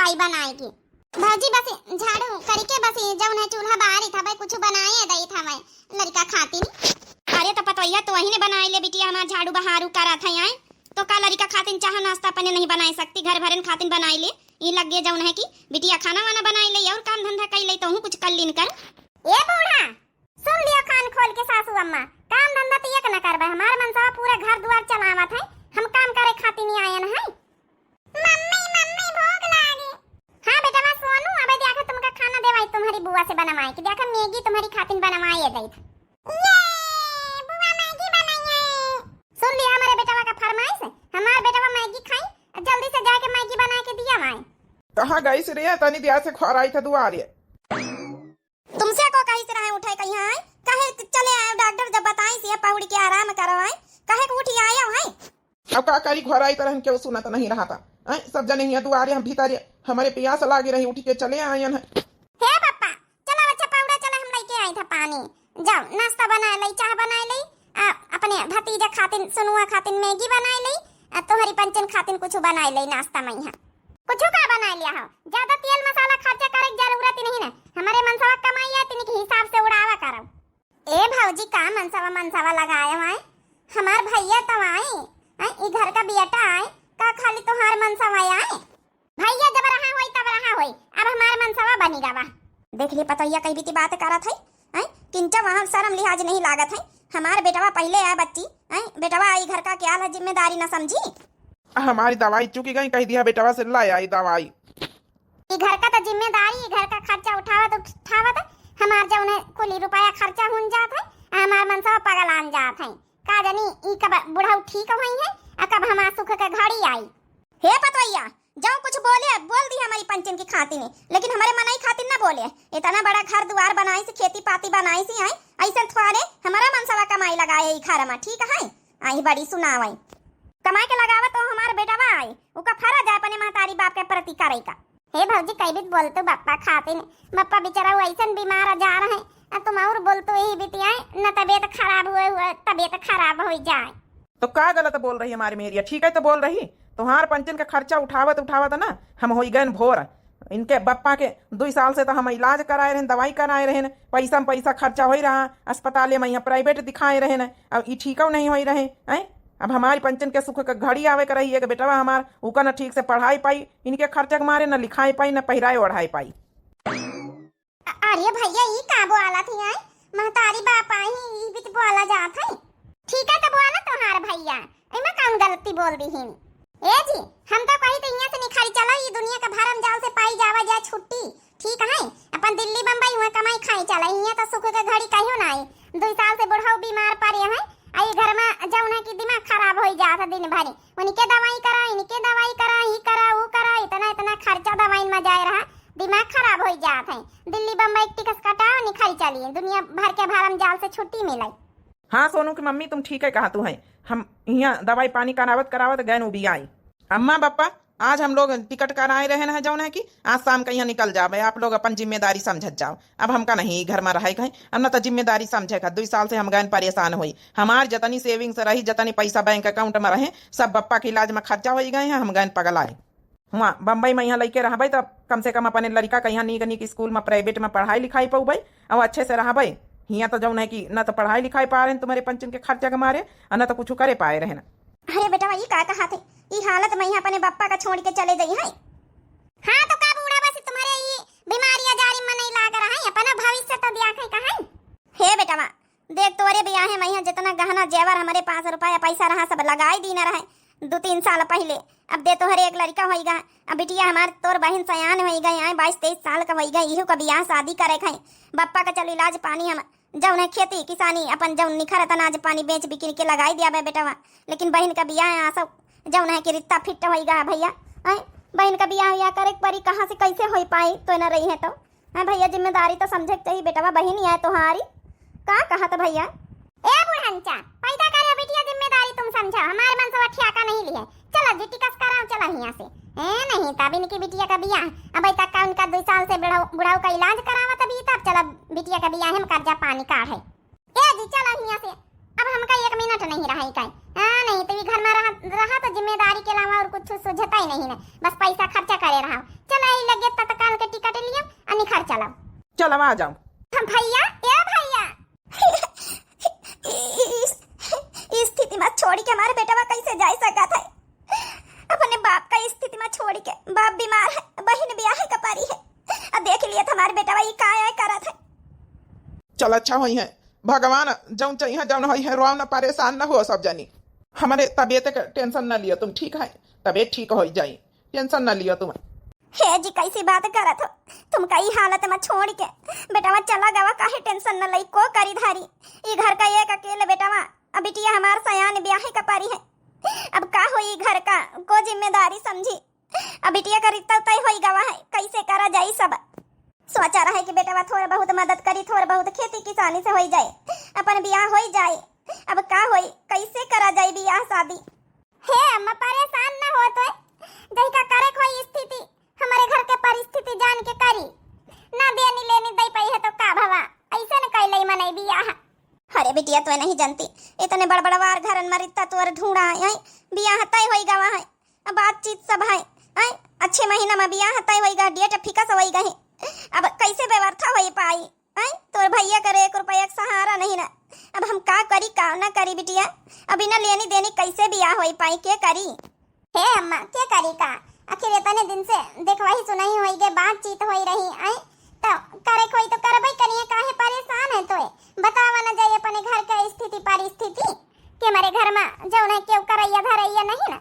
आई बनाएगी। भौजी बस झाड़ू करके बस जौन है चूल्हा बाहर था भाई कुछ बनाए दई था मैं लड़का खाती नहीं। अरे तो पतोइया तो वही ने बनाई ले बिटिया हमार झाड़ू बहारू करा था यहाँ तो का लड़का खातिन चाह नाश्ता अपने नहीं बनाई सकती घर भरन खातिन बनाई ले ये लग गया जौन है कि बिटिया खाना वाना बनाई ले और काम धंधा कर ले तो हूँ कुछ कर लीन कर। ए बूढ़ा सुन लियो कान खोल के सासू अम्मा काम धंधा तो एक न करबे हमार मनसा पूरा घर द्वार चलावत है हम काम करे खातिर नहीं आयन है। मम्मी मम्मी भूख लागी। हां बेटा मैं सोनू अबे देखा तुमका खाना देवाई तुम्हारी बुआ से बनवाई कि देखा मैगी तुम्हारी खातिर बनवाई है दई ये बुआ मैगी बनाई है। सुन लिया हमारे बेटवा का फरमाइश है हमार बेटवा मैगी खाई जल्दी से जाके मैगी बना के दिया मैं। कहां गई से रे तनी दिया से खराई था दुआरे तुमसे को कहीं से रहे उठाए कहीं आए कहे चले आए डॉक्टर जब बताई से पौड़ी के आराम करवाए कहे उठी आया है। अब का करी घराई तरह क्यों सुना तो नहीं रहा था सब जने यहाँ दुआरे हम भीतर हमारे प्यास लागे रही उठ के चले आए हैं। हे पापा चला बच्चा पौड़ा चला हम लेके आए था पानी जाओ नाश्ता बना ले चाह बना ले अपने भतीजा खातिन सुनुआ खातिन मैगी बना ले तोहरी पंचन खातिन कुछ बना ले नाश्ता में यहाँ कुछ का बना लिया हो ज्यादा तेल मसाला खर्चा करे की जरूरत नहीं ना हमारे मनसावा कमाई है तिन के हिसाब से उड़ावा करो। ए भौजी का मनसावा लगाया है हमार भैया तो आए ई घर का बेटा आए का खाली तोहार मनसावा आए भैया जब रहा होई तब रहा होई अब हमार मनसावा बनेगा वा देख लिए पतोइया कई बीती बात करत है किंचा वहां शर्म लिहाज नहीं लागत है हमार बेटवा पहले आए बच्ची बेटवा आई घर का क्या है जिम्मेदारी न समझी हमारी दवाई चुकी गई कह दिया बेटवा से लाई आई दवाई ये घर का तो जिम्मेदारी घर का खर्चा उठावत हमार जौन है कुल रुपया खर्चा हुन जात है हमार मनसा पागल आन जात है का जानी ई कब बुढ़ाऊ ठीक होई है आ कब हमार सुख के घड़ी आई। हे पतोइया जाओ कुछ बोले बोल दी हमारी पंचन की खातिर में लेकिन हमारे मनाई खातिर ना बोले इतना बड़ा घर द्वार बनाई से खेती पाती बनाई सी है ऐसे थोड़े हमारा मनसा कमाई लगाए ई घर में ठीक है आई बड़ी सुनावई कमाई के लगावत तो हमार बेटा आई उका फर्ज है अपने महतारी बाप के प्रति करे का। हे भौजी कई भी बोलते बापा खाते ने बापा बेचारा ऐसा बीमार जा रहे हैं तुम और बोलते यही बिटियाए न तबीयत खराब हुए तबीयत खराब हो जाए तो का गलत बोल रही हमारी मेरिया ठीक है तो बोल रही तुम्हार पंचन का खर्चा उठावत ना हम हो गए भोर इनके बप्पा के 2 साल से तो हम इलाज कराए रहे दवाई कराए रहे पैसा में पैसा खर्चा हो रहा अस्पताल में यहाँ प्राइवेट दिखाए रहे अब ये ठीक नहीं हो रहे अब हमारी पंचन के सुख का घड़ी आवे कर रही है कि बेटा हमार उका न ठीक से पढ़ाई पाई इनके खर्चे के मारे न लिखाई पाई न पहिराई ओढ़ाई पाई। अरे भैया ये का बोला थी आई महतारी बाप आई ई बिच बोला जात है ठीक है तो बोला तुम्हार भैया एमा कौन गलती बोल दी हिन। ए जी हम तो कही तो यहाँ से निखारी चला ये दुनिया का भरम जाल से पाई जावा जाए छुट्टी ठीक है अपन दिल्ली बम्बई हुआ कमाई खाई चला यहाँ तो सुख के घड़ी कहियो ना आई 2 साल से बुढ़ाऊ बीमार पड़े हैं आई घर में जौन है कि दिमाग खराब हो जाता दिन भर उनके दवाई करा इनके दवाई करा ही करा वो करा इतना खर्चा दवाई में जाए रहा दिमाग खराब हो जाता है दिल्ली बम्बई टिकट कटाओ निखरी चलिए दुनिया भर के भरम जाल से छुट्टी मिलाई। हाँ सोनू की मम्मी तुम ठीक है कहा तू है हम यहाँ दवाई पानी करावत गए भी आई अम्मा पापा आज हम लोग टिकट कराए रहे हैं जौन है कि आज शाम का यहाँ निकल जावे आप लोग अपन जिम्मेदारी समझत जाओ अब हमका नहीं घर में रहे कहीं अब न तो जिम्मेदारी समझे 2 साल से हम गए परेशान हुई हमार जतनी सेविंग्स रही जतनी पैसा बैंक अकाउंट में रहे सब बप्पा के इलाज में खर्चा हो गए हैं हम गए पगल आए वहाँ बम्बई में यहाँ लेके रहा तो कम से कम अपने लड़का का यहाँ नीक स्कूल में प्राइवेट में पढ़ाई लिखाई पाऊ भाई और अच्छे से रहा भाई यहाँ तो जौन है कि न तो पढ़ाई लिखाई पा रहे हैं तुम्हारे पंचन के खर्चा के मारे और न तो कुछ करे पाए रहे। अरे बेटा ये का कहा थे ये हालत में यहाँ अपने बप्पा का छोड़ के चले गई है। हाँ तो का बूढ़ा बस तुम्हारे ये बीमारियां जारी में नहीं लाग रहा है अपना भविष्य तो दिया है कहां हे बेटा देख तोरे ब्याह है मैं जितना गहना जेवर हमारे पास रुपया पैसा रहा सब लगाई दी न रहे 2-3 साल पहले अब दे तोहरे एक लड़का होगा अब बिटिया हमार तोर बहन सयान हो गई है 22-23 साल का हो गई इहो का ब्याह शादी करे खाई बप्पा का चल इलाज पानी हम जौन है खेती किसानी अपन जौन निखरत अनाज पानी बेच बिकिन के लगाई दिया बेटा लेकिन बहन का ब्याह है सब जौन है कि रिश्ता फिट होगा भैया बहन का ब्याह या करे परी कहाँ से कैसे हो पाई तो न रही है तो भैया जिम्मेदारी तो समझे चाहिए बेटा बहन ही है तुम्हारी का कहा तो भैया ए बुढ़ंचा पैदा करे बिटिया जिम्मेदारी तुम समझो हमारे मन से ठियाका नहीं लिए चला जिटी कस कराओ चला यहाँ से नहीं तब इनकी बिटिया का ब्याह अब तक का उनका 2 साल से बुढ़ाऊ का इलाज करावा तभी तब चला बिटिया का ब्याह हम कर्जा पानी काढ़ है ए जी चला यहाँ से अब हमका 1 मिनट नहीं रहा कहीं नहीं तो घर में रहा तो जिम्मेदारी के अलावा और कुछ सुझता ही नहीं है बस पैसा खर्चा करे रहा चला चल अब आ जाऊं। हम भैया या भैया इस स्थिति में छोड़ के हमारे बेटा कैसे जा सकता है? अपने बाप का इस स्थिति में छोड़ के, बाप बीमार है, बहन ब्याह है कपारी है, अब देख लिया हमारे बेटा ये का करा था। चल अच्छा हुई है भगवान, जौन चाहिए जौन हुई है, रोम न परेशान न हो सब जानी। हमारे तबीयत का टेंशन न लियो तुम, ठीक है? तबीयत ठीक हो जाई, टेंशन न लियो तुम। हे जी कैसी बात करा थो तुम, कई हालत में छोड़ के बेटा वहाँ चला गवा, काहे टेंशन न लई को करी धारी। ये घर का एक अकेले बेटा वहाँ, अब बिटिया हमार सयान ब्याह कपारी है, अब का होई घर का को जिम्मेदारी समझी। अब बिटिया का रिश्ता तय होई गवा है, कैसे करा जाई सब। सोचा रहा है कि बेटा थोड़ा बहुत मदद करी, थोड़ा बहुत खेती किसानी से हो जाए, अपन ब्याह हो जाए। अब का होई, कैसे करा जाए ब्याह शादी। हे अम्मा परेशान न हो तो दही का करे कोई स्थिति, हमारे घर के परिस्थिति जान के करी ना, देनी लेनी दई पाई है तो का भवा ऐसे न कैलई मनई ब्याह। अरे बिटिया तो नहीं जानती, इतने बड़ बड़वार घरन में रिश्ता तोर ढूंढा है, ब्याह तय होई गवा है, बातचीत सब है, अच्छे महीना में ब्याह तय होई गा, डेट फिक्स होई गई, अब कैसे व्यवस्था हो पाई? तोर भैया करे 1 रुपया का सहारा नहीं ना, अब हम का करी का ना करी बिटिया, अभी ना लेनी देनी कैसे ब्याह हो पाई, के करी? हे अम्मा के करी का, आखिर इतने दिन से देखवाही सुनाई होई के बातचीत होई रही, तो करे कोई तो करबई करिए, काहे परेशान है तो बतावा ना जाए अपने घर का स्थिति परिस्थिति के हमारे घर में जो ना क्यों करैया धरैया नहीं ना।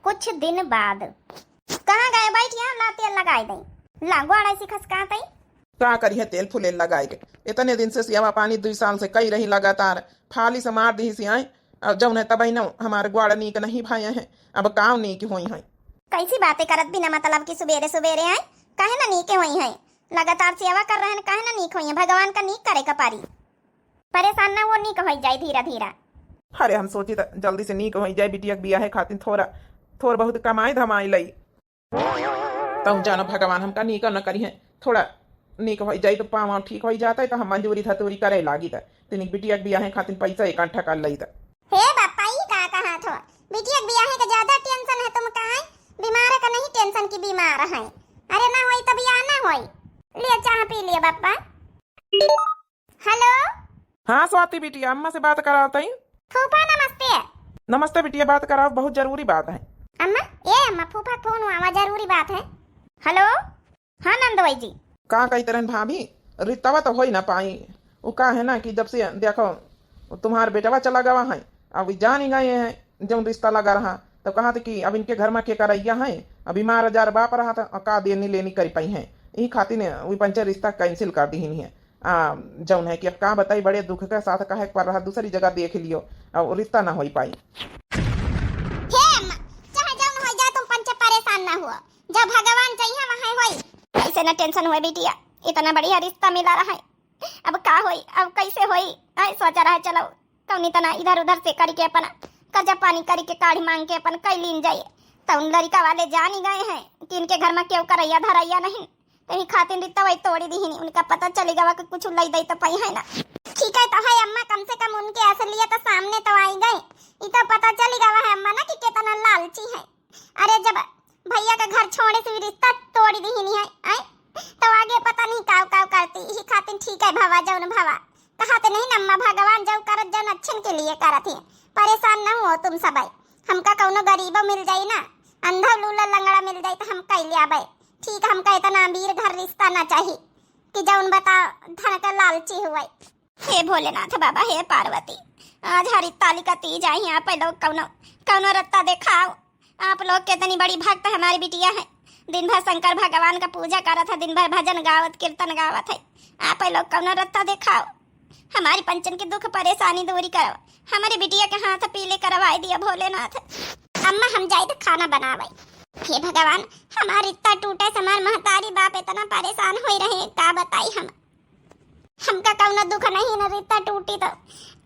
कुछ दिन बाद कहाँ गए बैठिया, ला तेल लगाई दई, ला गोड़ा सी खसकातई, का करी है तेल फुले लगाए के। इतने दिन से सियावा पानी 2 साल से कई रही लगातार, फाली से मार दी सी आई, और जब तबई न हमारे ग्वाड़ नीक नहीं भाई है, अब काव नीक हुई है। कैसी बातें करत बिना मतलब की सुबेरे सुबेरे आए, काहे ना नीके हुई है, लगातार सेवा कर रहे हैं, काहे ना नीक हुई है, भगवान का नीक करे कपारी, परेशान ना वो नीक हो जाए धीरे धीरे। अरे हम सोची तो जल्दी से नीक हो जाए, बिटिया बिया है खातिर थोड़ा बहुत कमाई धमाई लई, तब जानो भगवान हमका नीक न करी है, थोड़ा नीक हो जाए तो पाँव ठीक हो जाता है, तो हम मंजूरी धतूरी करे लागी था, तिनिक बिटिया बिया है खातिर पैसा इकट्ठा कर लई था। हे बापा ई का कहा थो, बिटिया बिया है का ज्यादा टेंशन है तुम कहां, बीमार का नहीं टेंशन की बीमार है, अरे ना होई तब या ना होई, ले चाह पी लिए बापा। हेलो हाँ स्वाति बिटिया, अम्मा से बात कराता ही। फूफा नमस्ते। नमस्ते बिटिया, बात कराओ, बहुत जरूरी बात है। अम्मा अम्मा फूफा फोन हुआ, जरूरी बात है। हेलो हाँ नंदवाई जी। का कई तरह भाभी रिश्ता तो हो ही ना पाई, वो का है ना कि जब से देखो तुम्हारे बेटवा चला गवा है, अब जान ही गए हैं जब रिश्ता लगा रहा, तो कहा था कि अब इनके घर में के करैया है, अब बीमार हजार बाप रहा था, का देनी लेनी कर पाई है, यही खातिर वही पंचायत रिश्ता कैंसिल कर दी है। जौन है कि अब का बताई, बड़े दुख के साथ कहे पर रहा, दूसरी जगह देख लियो, अब रिश्ता ना हो पाई। परेशान ना हुआ, जब भगवान चाहिए वहाँ होई, कैसे ना टेंशन हुए बिटिया, इतना बढ़िया रिश्ता मिला रहा है, अब का होई, अब कैसे होई, सोचा रहा चलो कौनी तना इधर उधर से करके अपना कर्जा पानी करके काढ़ी मांग के अपन कई लीन जाए, तो उन लड़का वाले जान ही गए हैं कि इनके घर में क्यों करैया धरैया नहीं, तो खातिर रिश्ता वही तोड़ी दी, उनका पता चलेगा कि कुछ लई दई तो पाई है ना। ठीक है तो है अम्मा, कम से कम उनके असलियत तो सामने तो आई गई, इतना पता चलेगा है अम्मा ना कि कितना लालची है। अरे जब भैया का घर छोड़े से भी रिश्ता तोड़ी दी नहीं है, तो आगे पता नहीं काव काव करती, ही खातिर ठीक है भवा जौन भवा कहते नहीं ना अम्मा, भगवान जब करत जौन अच्छन के लिए करत है, परेशान न हो तुम सब, हमका कौनो गरीबो मिल जाई ना, अंधा लूला लंगड़ा मिल जाई तो हम कैले आबे, ठीक, हमका इतना अमीर घर रिश्ता ना चाहिए कि जौन बता धन का लालची हुए। हे भोलेनाथ बाबा, हे पार्वती, आज हरिताली का तीज आई, यहाँ पे लोग कौनो कौनो रत्ता दिखाओ, आप लोग कितनी बड़ी भक्त हमारी बिटिया है, दिन भर शंकर भगवान का पूजा करत है, दिन भर भजन गावत कीर्तन गावत है, आप लोग कौनो रत्ता दिखाओ, हमारी पंचन की दुख परेशानी दूरी करो, हमारी बिटिया के हाथ पीले करवाई दिया भोलेनाथ। अम्मा हम जाए तो खाना बनावे, हे भगवान हमारी इतना टूटे समार महतारी बाप इतना परेशान हो रहे, का बताई हमका कौनो दुख नहीं ना, रिश्ता टूटी तो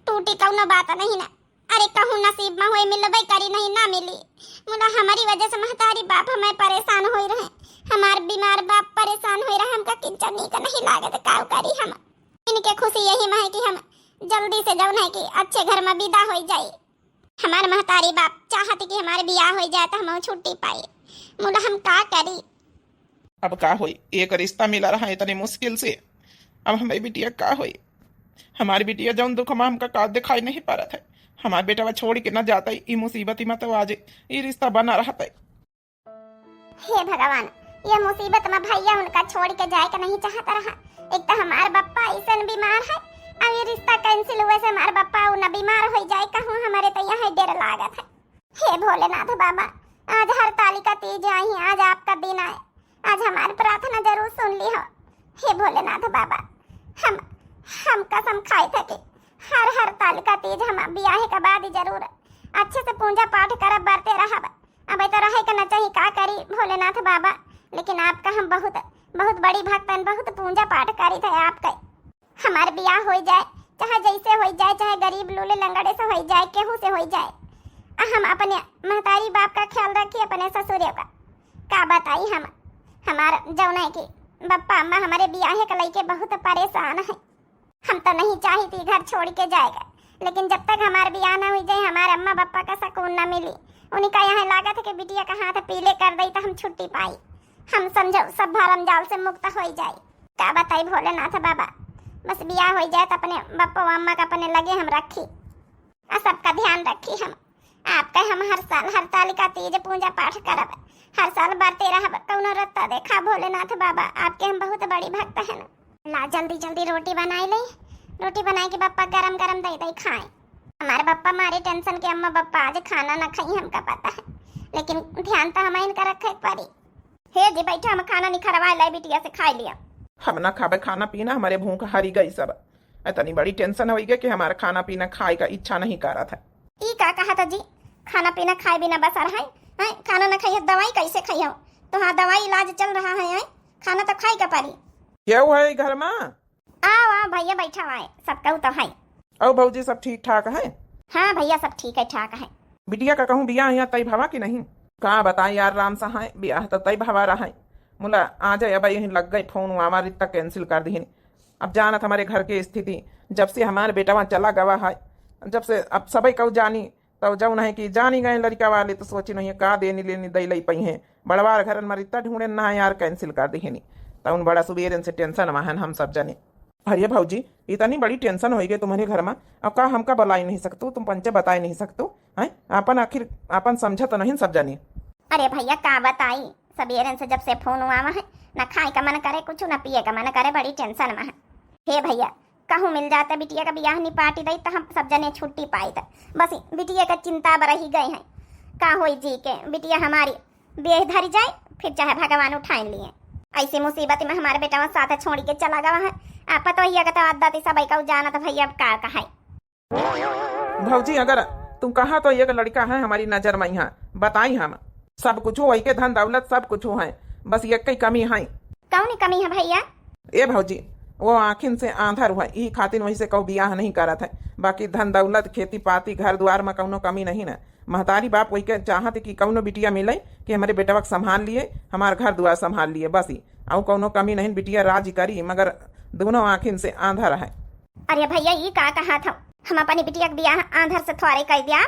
टूटी कौनो बात नहीं ना, अरे कहूँ नसीब में हुए मिलबई करी नहीं ना मिली, मुला हमारी वजह से महतारी बाप हमें परेशान हो रहे, हमार बीमार बाप परेशान हो रहा, हमका किंचन नहीं का नहीं लागत, काव करी हम, इनके खुशी यही में है कि हम जल्दी से जौन है कि अच्छे घर में विदा हो जाए, हमारे महतारी बाप चाहते कि हमारे ब्याह हो जाए तो हम छुट्टी पाए, मुला हम का करी। अब का होई, एक रिश्ता मिला रहा इतने मुश्किल से, अब हमारी बिटिया का हुई। हमारी बिटिया जौन दुख में हमका का दिखाई नहीं पा रहा था। हमारा बेटा वह छोड़ के न जाता ही मुसीबत में तो आज ये रिश्ता बना रहा था। हे भगवान, ये मुसीबत में भैया उनका छोड़ के जाए का नहीं चाहता रहा। एक तो हमार बप्पा ऐसा बीमार है, अब ये रिश्ता कैंसिल हुए से हमार बप्पा न बीमार हो जाए कहूँ, हमारे तो यहाँ डर लागत है। हे भोलेनाथ बाबा, आज हरतालिका तीज आई, आज आपका दिन आए, आज हमारी प्रार्थना जरूर सुन ली हो। हे भोलेनाथ बाबा, हम कसम खाए थे कि हर हरतालिका तीज हम ब्याह के बाद ही जरूर अच्छे से पूजा पाठ करब, बरते रहब। अब तो रहे के न चाहिए, का करी भोलेनाथ बाबा, लेकिन आपका हम बहुत बहुत बड़ी भक्तन, बहुत पूजा पाठ करी थे आपका। हमारे ब्याह हो जाए, चाहे जैसे हो जाए, चाहे गरीब लूले लंगड़े से हो जाए, केहू से हो जाए, हम अपने महतारी बाप का ख्याल रखिए, अपने ससुरियों का बताई। हम हमारा जौन है कि बप्पा अम्मा हमारे ब्याह के लेके बहुत परेशान है। हम तो नहीं चाही थी घर छोड़ के जाएगा, लेकिन जब तक हमारे ब्याह ना हुई जाए, हमारे अम्मा बप्पा का सुकून न मिली। उन्हीं का यहाँ लागत है कि बिटिया का हाथ पीले कर दी तो हम छुट्टी पाई, हम समझो सब भरम जाल से मुक्त हो जाए। क्या बताई भोलेनाथ बाबा, बस ब्याह हो जाए तो अपने बप्पा अम्मा का अपने लगे हम रखी और सबका ध्यान रखी। हम आपका हम हर साल हरतालिका तीज पूजा पाठ करब, हर साल बरते रहब, कौनो रत्ता देखा भोलेनाथ बाबा, आपके हम बहुत बड़ी भक्त है ना। ला जल्दी जल्दी रोटी बनाई ले, रोटी बनाए के बप्पा गरम गरम दे दे खाए। हमारे बप्पा मारे टेंशन के अम्मा बप्पा आज खाना न खाई, हमका पता है, लेकिन ध्यान तो हमें इनका रखे पड़ी। हे जी बैठा, हम खाना नहीं खरवा लाई, बिटिया से खा लिया। हम ना खावे खाना पीना, हमारे भूख हरी गई सब। इतनी बड़ी टेंशन हो गई कि हमारा खाना पीना खाए का इच्छा नहीं कर रहा था। ई का कहा था जी, खाना पीना खाए बिना बसर है, खाना न खाइए दवाई कैसे खाइए? तो हाँ दवाई इलाज चल रहा है, खाना तो खाई का पड़ी। क्या हुआ है घर में? आओ भैया बैठा हुआ है, सब कहू तो है। और भौजी सब ठीक ठाक है? हाँ भैया सब ठीक है ठाक है। बिटिया का कहूँ ब्याह यहाँ तय भवा की नहीं? कहाँ बताए यार राम सहाय, ब्याह तो तय भवा रहा है। मुला आ जाए, अब यही लग गई फोन, हमारी तक कैंसिल कर दी। अब जानत हमारे घर की स्थिति, जब से हमारे बेटा वहाँ चला गवा है, जब से अब सबई कहू जानी तब जब नहीं कि जानी गए लड़का वाले, तो सोची नहीं का देनी लेनी दई लई पई है। बड़वार घर में इतना ढूंढे ना यार कैंसिल कर दी। तो उन बड़ा सुबेर से टेंशन वहन हम सब जने। अरे भाजी इतनी बड़ी टेंशन हो गई तुम्हारे घर में, अब का हमका बुलाई नहीं सकते, तुम पंचे बता नहीं सकते हैं? अपन आखिर अपन समझ तो नहीं सब जानी। अरे भैया का बताई, सबेरन से जब से फोन हुआ है, न खाए का मन करे कुछ, न पिए का मन करे, बड़ी टेंशन में है। हे भैया कहूँ मिल जाता बिटिया का ब्याह निपाटी दई तो हम सब जने छुट्टी पाई था। बस बिटिया का चिंता बर ही गए हैं, का हो जी के बिटिया हमारी बेह धरी जाए, फिर चाहे भगवान उठाए लिए। ऐसी मुसीबत में हमारे बेटा साथ छोड़ के चला गया है। आप पता ही अगर आदत सब का जाना तो भैया का कहा भौजी, अगर तुम कहा तो एक लड़का है हमारी नजर में, यहाँ बताई हम सब कुछ हो, के धन दौलत सब कुछ है, बस एक ही कमी है। कौन कमी है भैया? ए भौजी वो आखिन से आंधर हुआ, ई खातिर वही से कहू ब्याह नहीं करा था। बाकी धन दौलत खेती पाती घर द्वार में कौनो कमी नहीं ना। महतारी बाप वही के चाहत कि कौनो बिटिया मिले कि हमारे बेटवा संभाल लिए, हमार घर द्वार संभाल लिए, बस ही और कौनो कमी नहीं। बिटिया राज करी, मगर दोनों आखिन से आंधर है। अरे भैया ये का कहा था, हम अपनी बिटिया के ब्याह आंधर से थोड़े कर दिया।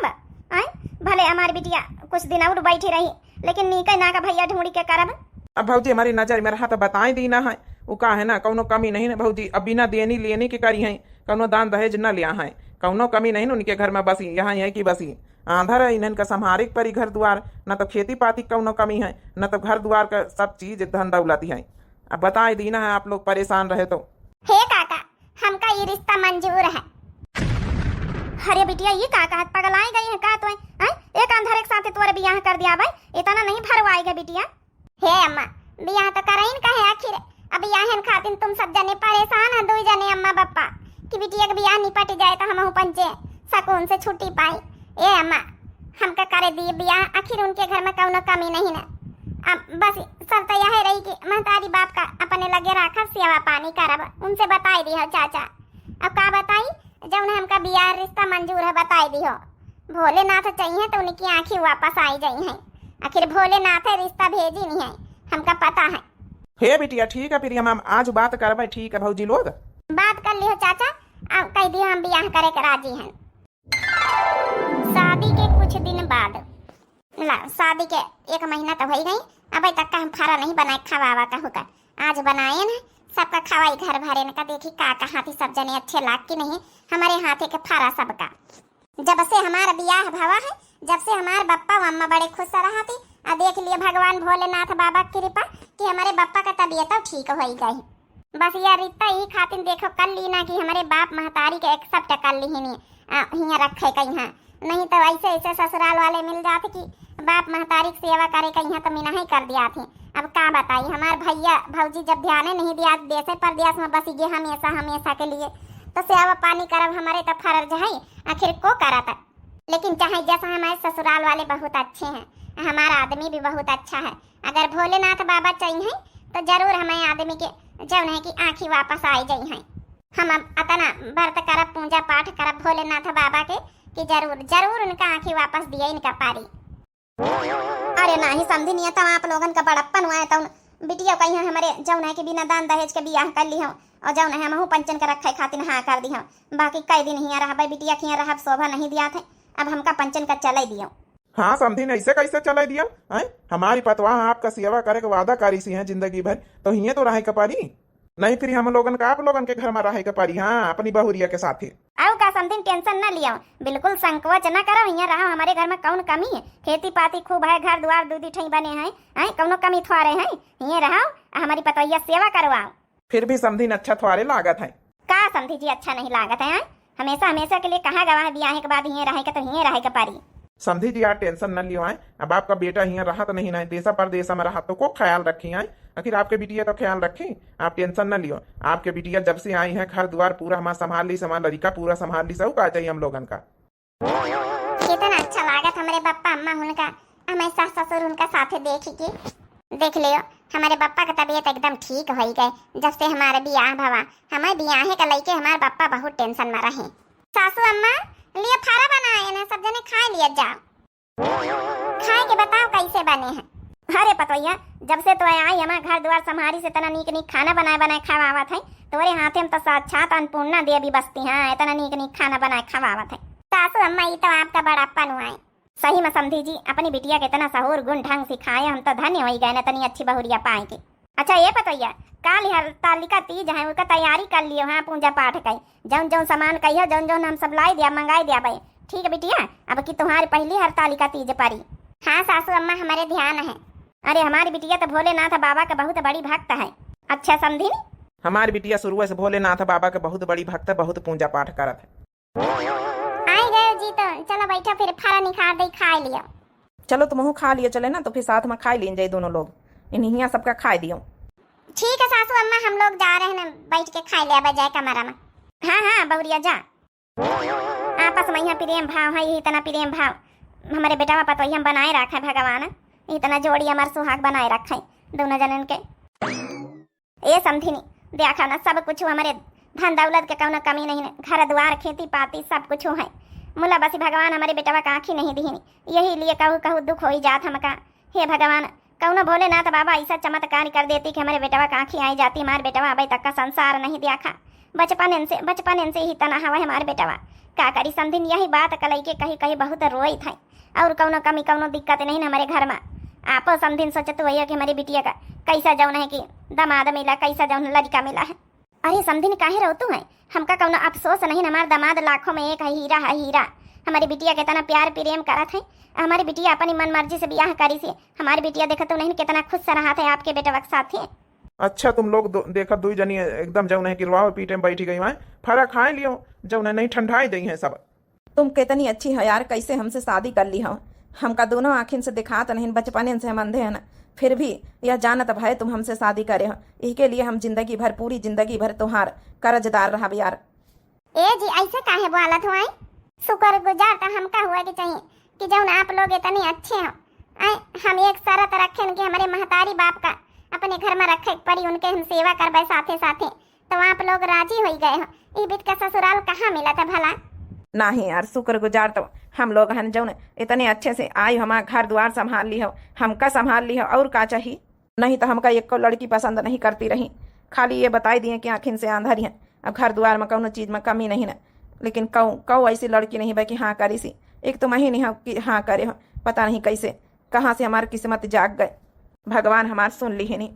भले हमारी बिटिया कुछ दिन और बैठी रही, लेकिन नीके ना का भैया ढूंढी के करब। अब भौजी हमारी नजर में रहा तो बताए दी ना है, वो का है ना कौनो कमी नहीं ना भौजी। अब बिना देनी लेने के करी है, कौनो दान दहेज न लिया है, कौनो कमी नहीं उनके घर में, बस यहाँ है कि बस आंधर है। इन्हन का संहारे परी घर द्वार, न तो खेती पाती कौनो कमी है, न तो घर द्वार का सब चीज धन दौलत है। अब बताए दी ना है, आप लोग परेशान रहे तो। हे काका हमका ये रिश्ता मंजूर है। अरे बिटिया ये काका पगलाई गई है का? तो एक अंधर एक साथ तोरे ब्याह कर दिया भाई, इतना नहीं भरवाएगा बिटिया। हे अम्मा ब्याह तो कराइन का है, आखिर अब याहन खातिर तुम सब जने परेशान है, दो जने अम्मा बप्पा कि बिटिया के ब्याह निपट जाए तो हम पंचे सकून से छुट्टी पाई। ए अम्मा हमका करे दिए ब्याह, आखिर उनके घर में कौनो कमी नहीं ना। अब बस सब तो यह रही कि महतारी बाप का अपने लगे रखा, सेवा पानी करब, उनसे बताई दी हो चाचा। अब का बताई, जब हमका ब्याह रिश्ता मंजूर है बताई दी हो। भोलेनाथ चाहिए तो उनकी आंखें वापस आई गई हैं, आखिर भोलेनाथ है रिश्ता भेजी नहीं है, हमका पता है। हे बिटिया ठीक है, फिर हम आज बात करबे। ठीक है भौजी लोग बात कर लियो चाचा, अब कह दियो हम ब्याह करे के राजी हैं। शादी के कुछ दिन बाद, ला शादी के 1 महीना तो हो गई, अभी तक का हम खाना नहीं बनाए खवावा का होकर। आज बनाए ना, सबका खवाई घर भरे ने का देखी का हाथी सब जने अच्छे लाग की नहीं हमारे हाथे के फारा सबका। जब से हमारा बियाह भवा है, जब से हमारे बप्पा अम्मा बड़े खुश रहा थी। आ देख लिए भगवान भोलेनाथ बाबा की कृपा कि हमारे बप्पा का तबीयत ठीक हो गई। बस यार इतना ही खातिर देखो कर ली ना कि हमारे बाप महतारी के एक सब टका ली हियाँ रखे कहीं, नहीं तो ऐसे ऐसे ससुराल वाले मिल जाते कि बाप महतारी की सेवा करे कहीं तो मिना ही कर दिया थे। अब क्या बताई हमारे भैया भौजी जब ध्यान नहीं दिया देशे परदेश में बस ये हमेशा हमेशा के लिए, तो सेवा पानी करब हमारे तो फर्ज है, आखिर को करा था। लेकिन चाहे जैसा हमारे ससुराल वाले बहुत अच्छे हैं, हमारा आदमी भी बहुत अच्छा है। अगर भोलेनाथ बाबा चाहिए तो जरूर हमें आदमी के जब नहीं की आँखी वापस आई जाई हैं। हम अब अतना व्रत करब पूजा पाठ करब भोलेनाथ बाबा के कि जरूर जरूर उनका आँखी वापस दिए इनका पारी। अरे नहीं समझी नहीं था आप लोगन का बड़प्पन हुआ है तो बिटिया कहीं हमारे जौन है कि बिना दान दहेज के बियाह कर ली हूँ और जौन है हमहू पंचन के रखे खातिर हाँ कर दी हूँ। बाकी कई दिन हियाँ रहा बिटिया खिया रहा शोभा नहीं दिया थे, अब हमका पंचन का चले दियो। हाँ समझी ने ऐसे कैसे चला दिया है? हमारी पतवाह आपका सेवा करे के वादा करी सी है जिंदगी भर, तो हिये तो रहे कपारी नहीं, फिर हम लोगन का आप लोगन के घर में रहे कपारी। हाँ अपनी बहुरिया के साथ ही आओ का समथिंग टेंशन ना लिया, बिल्कुल संकोच न करो। हियाँ रहो हमारे घर में कौन कमी है, खेती पाती खूब है, घर द्वार दूधी ठई बने हैं, कौनो कमी थोड़े हैं। हियाँ रहो हमारी पतवैया सेवा करवाओ। फिर भी समझी अच्छा थोड़े लागत है का समझी जी अच्छा नहीं लागत है? हमेशा हमेशा के लिए कहाँ गवा है ब्याह के बाद हियाँ रहे के तो हियाँ रहे कपारी। समझी जी यार टेंशन न लियो है, अब आपका बेटा हियाँ रहा तो नहीं ना देशा परदेश में रहा तो को ख्याल रखी है, आखिर आपके बिटिया तो ख्याल रखी। आप टेंशन न लियो, आपके बिटिया जब से आई है घर द्वार पूरा हमारा संभाल ली, हमारा लड़का पूरा संभाल ली, सब का चाहिए हम लोगन का। कितना अच्छा लागत हमारे बप्पा अम्मा उनका, हमारे सास ससुर उनका साथे देख लियो हमारे बप्पा का तबीयत एकदम ठीक हो गए जब से हमारे बियाह भवा। हमारे बियाह का लइके हमारे बप्पा बहुत टेंशन में रहे। सासू अम्मा लिए फारा बनाए ना, सब जने खा लिया जाओ, खाए के बताओ कैसे बने हैं। अरे पतोइया जब से तो आई हमारे घर द्वार संभारी से तना नीक नीक खाना बनाए खवावत है, तोरे हाथे में तो साक्षात अन्नपूर्णा देवी बसती है, इतना नीक नीक खाना बनाए खवावत है। सासू अम्मा ये तो आपका बड़प्पन हुआ है। सही में समझी जी अपनी बिटिया के इतना सहूर गुण ढंग सिखाए, हम तो धन्य हो गए न तनी अच्छी बहुरिया पाए के। अच्छा ये पतोइया काल हरतालिका तीज है उसका तैयारी कर लियो। हाँ पूजा पाठ का जौन जौन सामान कहियो जौन जौन हम सब लाई दिया मंगाई दिया भाई, ठीक है बिटिया? अब की तुम्हारी पहली हरतालिका तीज पारी। हाँ सासू अम्मा हमारे ध्यान है। अरे हमारी बिटिया तो भोलेनाथ बाबा का बहुत बड़ी भक्त है। अच्छा समझी नी? हमारी बिटिया शुरू से भोलेनाथ बाबा के बहुत बड़ी भक्त है, बहुत पूजा पाठ करत है। आई गए जी तो चलो बैठो फिर फारा निकाल दे खा लियो। चलो तुम खा लियो चले ना, तो फिर साथ में खा लिए जाए दोनों लोग, इन्हीं सबका खा दियो। ठीक है सासू अम्मा हम लोग जा रहे हैं ना, बैठ के खा लिया बजाय कमरा में। हाँ हाँ बहुरिया जा, आपस में यहाँ प्रेम भाव है, इतना प्रेम भाव हमारे बेटा पतो हम बनाए रखा है भगवान, इतना जोड़ी हमारे सुहाग बनाए रखा है दोनों जनन के। ये समझी नहीं देखा ना सब कुछ हमारे धन दौलत के कौन कमी नहीं, घर द्वार खेती पाती सब कुछ है। मुला बसी भगवान हमारे बेटवा का आँखी नहीं दी, यही लिए कहू कहू दुख हो ही जात हमका। हे भगवान कौनो भोलेनाथ बाबा ऐसा चमत्कार कर देती कि हमारे बेटवा का आँखी आई जाती, हमारे बेटवा अभी तक का संसार नहीं देखा। बचपन से ही तना हवा हमारे बेटवा का करी समझिन। यही बात कलई के कहीं कहीं बहुत रोई था, और कौनो कमी कौनो दिक्कत नहीं हमारे घर में। आपो समझिन सोचत वही कि हमारी बिटिया का कैसा जौन है कि दामाद मिला, कैसा जौन लड़का मिला है। अरे समझिन काहे रोतू है, हमका कौनो अफसोस नहीं, हमारा दामाद लाखों में एक है, हीरा है हीरा। हमारी बिटिया कितना प्यार प्रेम करत है, हमारी बिटिया अपनी मन मर्जी से ब्याह करी से। हमारी बिटिया देखा तो नहीं कितना खुश रहा था आपके बेटा वक्त साथ ही। अच्छा तुम लोग देखा दो जनी एकदम जौन है कि रुआ पीटे में बैठी गई है, फरा खाए लियो जौन है नहीं ठंडाई दी है सब। तुम कितनी अच्छी है यार, कैसे हमसे शादी कर ली हो। हमका दोनों आँखिन से दिखात नहीं, बचपन से हम अंधे हैं ना, फिर भी यह जानत भाई तुम हमसे शादी करे हो, इसके लिए हम जिंदगी भर पूरी जिंदगी भर तुम्हार कर्जदार रहा यार। ए जी ऐसे काहे बोलत हो? शुक्र गुजार तो हमका हुआ कि चाहिए कि जौन आप लोग इतने अच्छे हो। हम एक शरत रखें कि हमारे महतारी बाप का अपने घर में रखे पड़ी, उनके हम सेवा करबे साथे साथे, तो आप लोग राजी हो गए हो। ई बीच का ससुराल कहाँ मिला था भला? नहीं यार शुक्र गुजार तो हम लोग हैं जौन इतने अच्छे से आई, हमारा घर द्वार संभाल ली हो, हमका संभाल ली हो, और का चाहिए? नहीं तो हमका एक को लड़की पसंद नहीं करती रही, खाली ये बताई दिए कि आँखिन से आंधरी है। अब घर द्वार में कौनो चीज़ में कमी नहीं ना, लेकिन कौ ऐसी लड़की नहीं भाई कि हाँ करी सी। एक तो मही नहीं हो कि हाँ करे हो, पता नहीं कैसे कहाँ से हमारी किस्मत जाग गए, भगवान हमार सुन ली ही नहीं।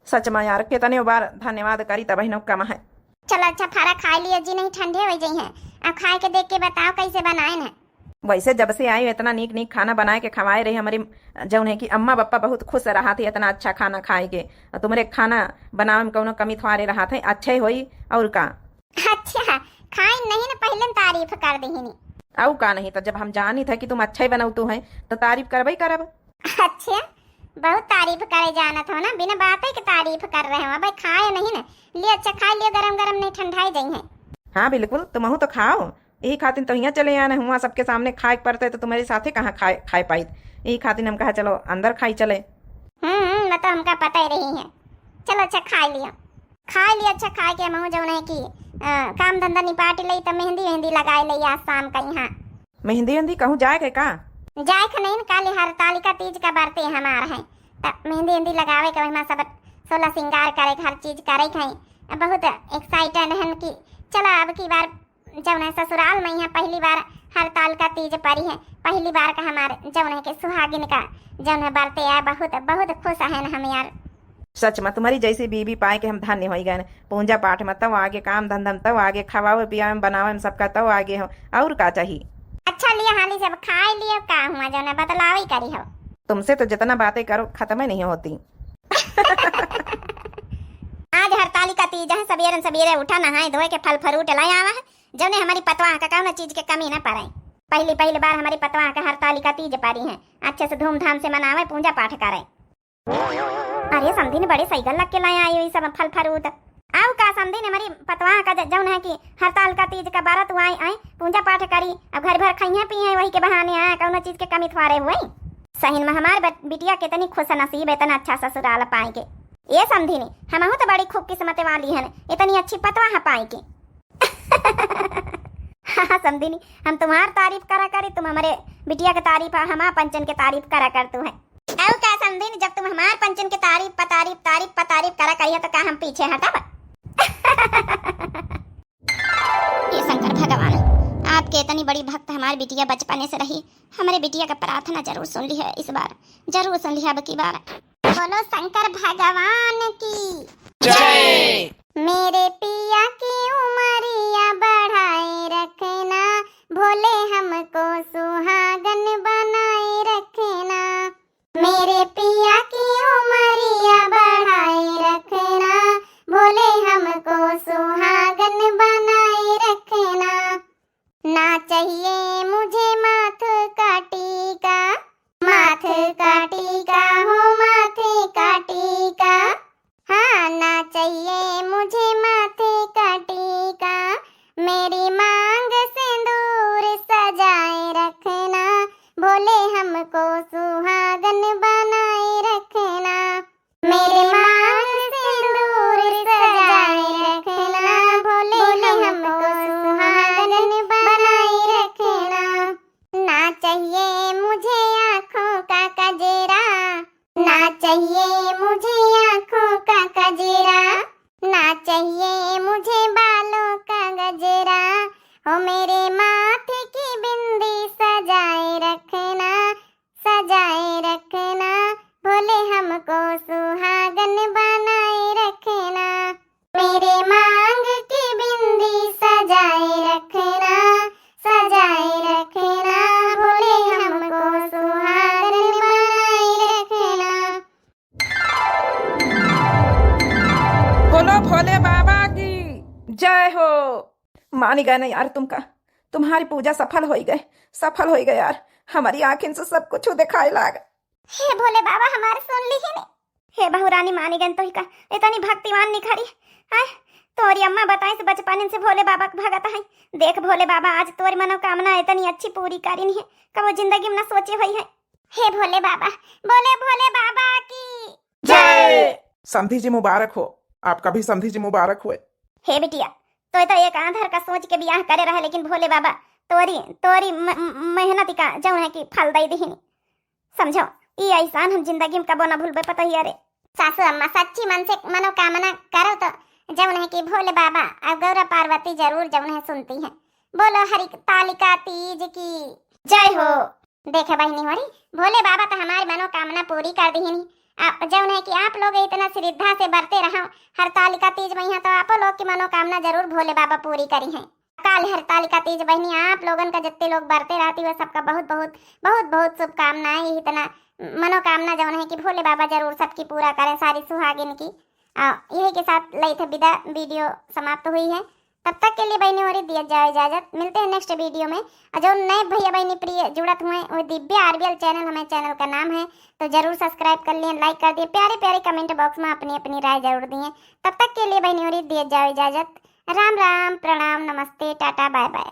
सच में यार कितने बार धन्यवाद करी तब ही कम है। चलो अच्छा फारा खा लियो जी, नहीं ठंडे हो गई हैं। अब खाए के देख के बताओ कैसे बनाए ना। वैसे जब से आई इतना नीक नीक खाना बनाए के खवाए रही हमारी जौन है कि अम्मा बप्पा बहुत खुश रहा थे इतना अच्छा खाना खाए के। तुम्हारे खाना बनावे में कौनो कमी थोड़े रहा थे, अच्छे होई और का। अच्छा खाए नहीं ना, पहले तारीफ कर दी नहीं। और का नहीं तो जब हम जानी था कि तुम अच्छा ही बनाऊ है तो तारीफ करबई करब। अच्छा बहुत तारीफ करे जाना था ना, बिना बात की तारीफ कर रहे हो भाई। खाए नहीं ना, लियो अच्छा खा लियो, गरम गरम नहीं ठंडाई जाई है। हाँ बिल्कुल, तुम तो खाओ, यही खातिर तो यहाँ चले आना हुआ सबके सामने खाए पड़ते तो तुम्हारे साथे कहाँ खाए पाई, यही खातिर हम कहा चलो अंदर खाई चले। मैं तो हमका पता ही रही है। चलो अच्छा खा लियो अच्छा खाए के हम जो है कि काम धंधा निपाट लई तो मेहंदी वेहंदी लगाए लई आज शाम का यहाँ। मेहंदी वेहंदी कहूँ जाए के का? जाए का नहीं, काली हरतालिका तीज का बरते हमारा है तब मेहंदी वेहंदी लगावे के वही सब 16 श्रृंगार करे, हर चीज करे हैं। बहुत एक्साइटेड है कि चलो अब की बार जब है ससुराल में यहाँ पहली बार हरतालिका तीज पड़ी है, पहली बार का हमारे जब है कि सुहागिन का जब है बरते है। बहुत बहुत खुश है ना हम यार। सच में तुम्हारी जैसी बीबी पाए के हम धन्य हो गए। पूजा पाठ में तब आगे, काम धंधा में तब आगे, खवावे पियावे बनावे में सबका तब आगे हो, और का चाहिए। अच्छा लिया हाली सब खाए लियो का हुआ जो ना बदलाव ही करी हो। तुमसे तो जितना बातें करो खत्म ही नहीं होती। आज हरतालिका तीज है, सवेरे सवेरे उठा नहाए धोए के फल फ्रूट लाया हुआ है जो ने हमारी पतवा का कौन चीज के कमी ना पड़े। पहली बार हमारी पतवा का हरतालिका तीज पारी है, अच्छे से धूमधाम से मनावे, पूजा पाठ करे। अरे समधी ने बड़े सही गल लग के लाए आई हुई सब फल फ्रूट। आओ का समधी ने हमारी पतवा का जौन है कि हरतालिका तीज का बारत हुआ आई पूजा पाठ करी, अब घर भर खाइए पिए वही के बहाने आए, कौन चीज के कमी थोड़े हुए। सही में हमारे बिटिया कितनी खुश नसीब है, इतना अच्छा ससुराल पाएंगे। ये समझी नहीं हम तो बड़ी खूब किस्मत वाली है, इतनी अच्छी पतवा है पाएंगे। हाँ समझी नहीं, हम तुम्हारी तारीफ करा करी, तुम हमारे बिटिया की तारीफ हमारे पंचन के तारीफ करा कर तू है। ऐ क्या समझी नहीं, जब तुम हमारे पंचन के तारीफ पतारीफ करा करी है तो क्या हम पीछे हटा। ये शंकर भगवान आपके इतनी बड़ी भक्त हमारी बिटिया बचपने से रही, हमारे बिटिया का प्रार्थना जरूर सुन ली है, इस बार जरूर सुन ली है। अब की बार बोलो शंकर भगवान की जय। मेरे पिया की उमरिया बढ़ाए रखना, भोले हमको सुहागन बनाए रखना। मेरे पिया की उमरिया बढ़ाए रखना, भोले हमको सुहागन बनाए रखना। ना चाहिए मुझे माथ का टीका, माथ का टीका हो माथे का टीका। हाँ ना चाहिए मुझे माथे का टीका, मेरी मांग सिंदूर सजाए रखना, भोले हमको सुहागन बनाए रखना। मेरी मांग सिंदूर सजाए रखना, भोले हमको सुहागन बनाए रखना। ना चाहिए मुझे आँखों का कजरा, ना चाहिए मुझे आँखों का कजरा, ना चाहिए मुझे बालों का गजरा, हो मेरे माथे की बिंदी सजाए रखना, सजाए रखना, भोले हमको सुहागन बनाए रखना। मेरे मांग की बिंदी सजाए रखना, सजाए रखना, भोले हमको सुहागन बनाए रखना। बोलो भोले बाबा की जय हो। मानी गए ना यार, तुम्हारी पूजा सफल हो गए यार, हमारी आंखें से सब कुछ दिखाई लाग। हे भोले बाबा हमारे सुन ली ही नहीं। हे बहुरानी मानी गन तो ही का इतनी भक्तिमान निखारी है। तोरी अम्मा बताई से बचपन से भोले बाबा का भगत है। देख भोले बाबा आज तोरी मनोकामना इतनी अच्छी पूरी करी है कब जिंदगी में न सोची हुई है। हे भोले बाबा, बोले भोले बाबा की जय। समधी जी मुबारक हो, आपका भी समधी जी मुबारक हुए। हे बिटिया तो एक आधार का सोच के ब्याह करे रहे, लेकिन भोले बाबा तोरी मेहनत का जो है कि फल दे दी। समझो ये एहसान हम जिंदगी में कबो न भूलबे। पता ही अरे सासू अम्मा सच्ची मन से मनोकामना करो तो जवन है कि भोले बाबा और गौरा पार्वती जरूर जवन है सुनती हैं। बोलो हरि तालिका तीज की जय हो। देखे बहनी हो रही भोले बाबा तो हमारी मनोकामना पूरी कर दी नहीं। जौन है कि आप लोग इतना श्रद्धा से बरते रहो हरतालिका तीज में, तो आप लोग की मनोकामना जरूर भोले बाबा पूरी करी है। काल हरतालिका तीज बहनी आप लोगन का जितने लोग बरते रहती वह सबका बहुत बहुत बहुत बहुत शुभकामनाएं। इतना मनोकामना जौन है कि भोले बाबा जरूर सबकी पूरा करे, सारी सुहागिन की। यही के साथ लई थे विदा, वीडियो समाप्त हुई है। तब तक के लिए बहनी और दिया जाए इजाजत। मिलते हैं नेक्स्ट वीडियो में। जो नए भैया बहनी प्रिय जुड़त हुए वो दिव्या आरबीएल चैनल हमारे चैनल का नाम है, तो जरूर सब्सक्राइब कर लिए, लाइक कर दिए, प्यारे प्यारे कमेंट बॉक्स में अपनी अपनी राय जरूर दिए। तब तक के लिए बहनी और दिया जाए इजाजत। राम राम, प्रणाम, नमस्ते, टाटा, बाय बाय।